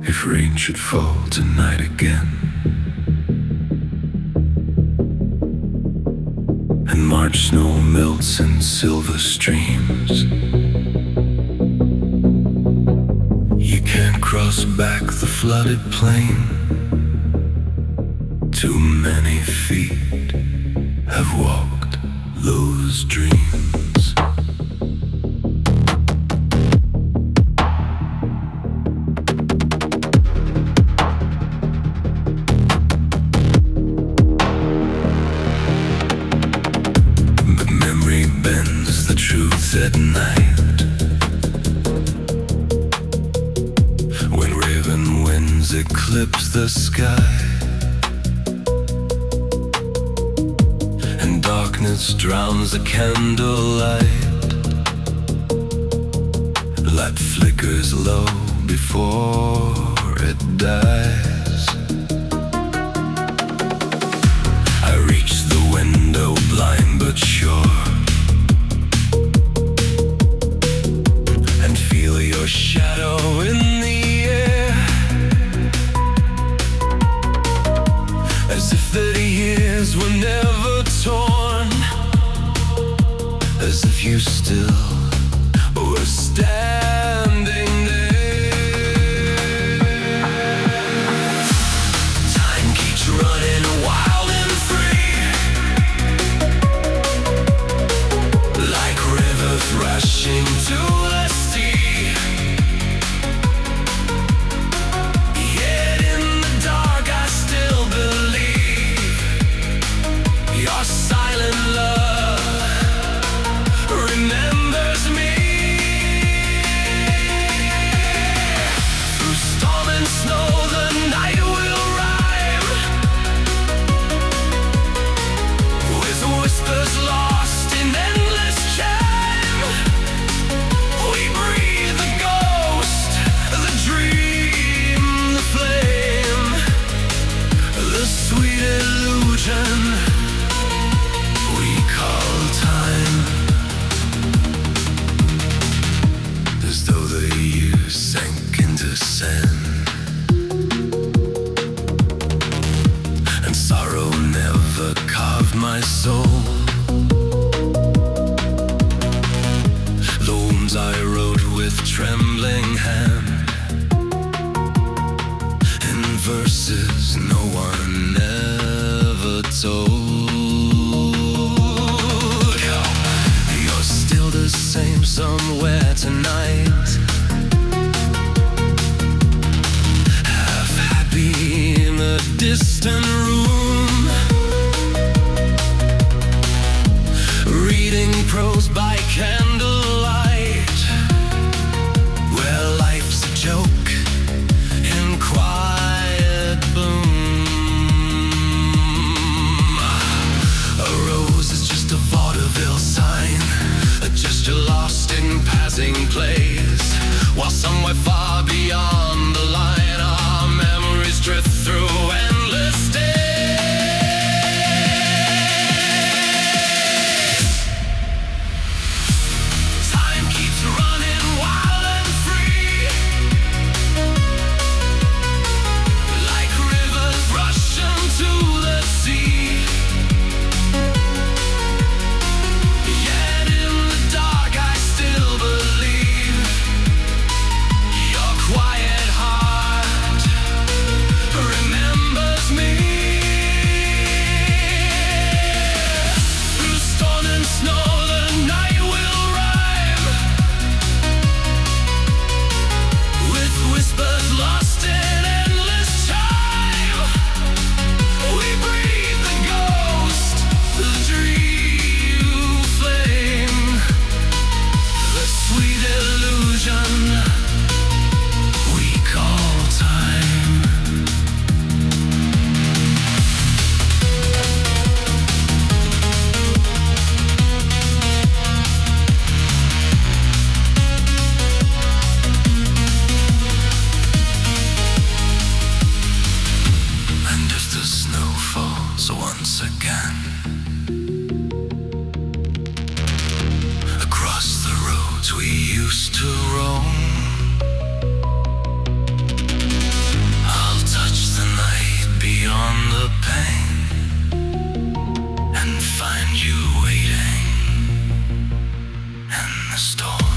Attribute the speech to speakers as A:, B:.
A: If rain should fall tonight again, and March snow melts in silver streams, you can't cross back the flooded plain. Too many feet have walked those dreams. But memory bends the truth at night, when raven winds eclipse the sky, darkness drowns the candlelight. Light flickers low before it dies. I reach the window blind but sure, and feel your shadow in the air, as if the years were never torn, as if you still were standing there. Time keeps running wild and free, like rivers rushing to the sea. Yet in the dark I still believe your silent love remembers me. Through storm and snow the night will rhyme, with whispers lost in endless chime. We breathe the ghost, the dream, the flame, the sweet illusion we call time. As though the years sank into sand, and sorrow never carved my soul. The wounds I wrote with trembling hand, in verses no one ever told. You're still the same somewhere tonight, storm.